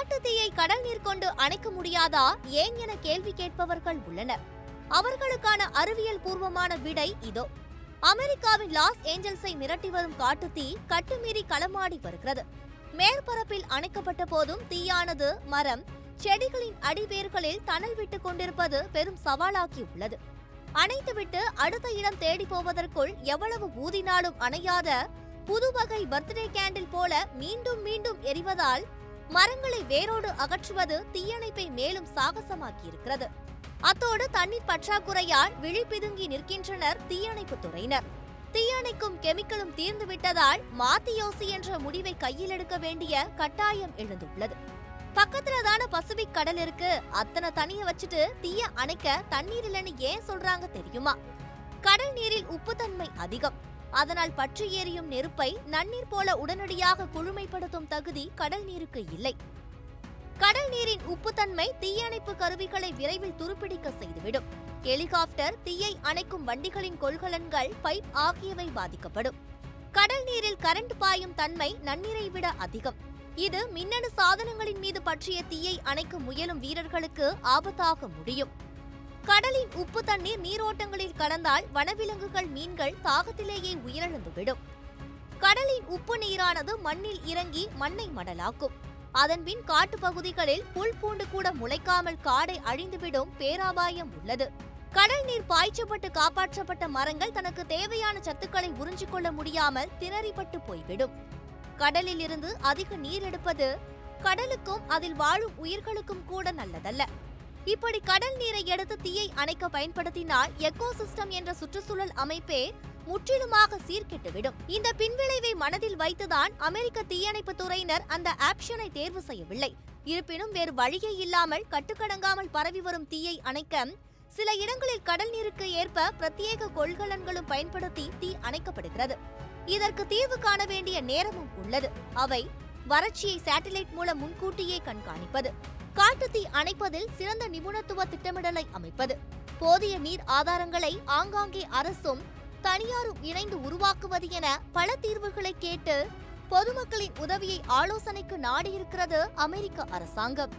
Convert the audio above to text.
காட்டுத்தீயை கடல் நீர் கொண்டு அணைக்க முடியாதா ஏன் என கேள்வி கேட்பவர்கள் உள்ளனர். அவர்களுக்கான அறிவியல் பூர்வமான விடை இதோ. அமெரிக்காவின் லாஸ் ஏஞ்சல்ஸை மிரட்டி வரும் காட்டுத்தீ கட்டுமீறி களமாடி வருகிறது. மேற்பரப்பில் அணைக்கப்பட்ட போதும் தீயானது மரம், செடிகளின் அடிவேர்களில் தணல் விட்டுக் கொண்டிருப்பது பெரும் சவாலாகியுள்ளது. அணைத்துவிட்டு அடுத்த இடம் தேடி போவதற்குள் எவ்வளவு ஊதினாலும் அணையாத புதுவகை பர்த்டே கேண்டில் போல மீண்டும் மீண்டும் எரிவதால் மரங்களை வேரோடு அகற்றுவது தீயணைப்பை மேலும் சாகசமாக்கியிருக்கிறது. அத்தோடு தண்ணீர் பற்றாக்குறையால் விழிப்பிதுங்கி நிற்கின்றனர் தீயணைப்பு துறையினர். தீயணைக்கும் கெமிக்கலும் தீர்ந்துவிட்டதால் மாத்தி யோசி என்ற முடிவை கையில் எடுக்க வேண்டிய கட்டாயம் எழுந்துள்ளது. பக்கத்துலதான பசிபிக் கடல் இருக்கு, அத்தனை தண்ணிய வச்சுட்டு தீய அணைக்க தண்ணீர் இல்லைன்னு ஏன் சொல்றாங்க தெரியுமா? கடல் நீரில் உப்புத்தன்மை அதிகம். அதனால் பற்றி எரியும் நெருப்பை நன்னீர் போல உடனடியாக குளுமைப்படுத்தும் தகுதி கடல் நீருக்கு இல்லை. கடல் நீரின் உப்புத்தன்மை தீயணைப்பு கருவிகளை விரைவில் துருப்பிடிக்க செய்துவிடும். ஹெலிகாப்டர், தீயை அணைக்கும் வண்டிகளின் கொள்கலன்கள், பைப் ஆகியவை பாதிக்கப்படும். கடல் நீரில் கரண்ட் பாயும் தன்மை நன்னீரை விட அதிகம். இது மின்னணு சாதனங்களின் மீது பற்றிய தீயை அணைக்க முயலும் வீரர்களுக்கு ஆபத்தாக முடியும். கடலின் உப்பு தண்ணீர் நீரோட்டங்களில் கலந்தால் வனவிலங்குகள், மீன்கள் தாகத்திலேயே உயிரிழந்துவிடும். கடலின் உப்பு நீரானது மண்ணில் இறங்கி மண்ணை மடலாக்கும். அதன்பின் காட்டுப்பகுதிகளில் புல் பூண்டு கூட முளைக்காமல் காடை அழிந்துவிடும் பேராபாயம் உள்ளது. கடல் நீர் பாய்ச்சப்பட்டு காப்பாற்றப்பட்ட மரங்கள் தனக்கு தேவையான சத்துக்களை உறிஞ்சிக் கொள்ள முடியாமல் திணறிப்பட்டு போய்விடும். கடலில் இருந்து அதிக நீர் எடுப்பது கடலுக்கும் அதில் வாழும் உயிர்களுக்கும் கூட நல்லதல்ல. இப்படி கடல் நீரை எடுத்து தீயை அணைக்க பயன்படுத்தினால் எக்கோசிஸ்டம் என்ற சுற்றுச்சூழல் அமைப்பே முற்றிலுமாக சீர்கெட்டுவிடும். இந்த பின்விளைவை மனதில் வைத்துதான் அமெரிக்க தீயணைப்பு துறையினர் அந்த ஆப்ஷனை தேர்வு செய்யவில்லை. இருப்பினும் வேறு வழியே இல்லாமல் கட்டுக்கடங்காமல் பரவி வரும் தீயை அணைக்க சில இடங்களில் கடல் நீருக்கு ஏற்ப பிரத்யேக கொள்கலன்களும் பயன்படுத்தி தீ அணைக்கப்படுகிறது. இதற்கு தீர்வு காண வேண்டிய நேரமும் உள்ளது. அவை வறட்சியை சேட்டலைட் மூலம் முன்கூட்டியே கண்காணிப்பது, காட்டுத்தீ அணைப்பதில் சிறந்த நிபுணத்துவ திட்டமிடலை அமைப்பது, போதிய நீர் ஆதாரங்களை ஆங்காங்கே அரசும் தனியாரும் இணைந்து உருவாக்குவது என பல தீர்வுகளை கேட்டு பொதுமக்களின் உதவியை ஆலோசனைக்கு நாடியிருக்கிறது அமெரிக்க அரசாங்கம்.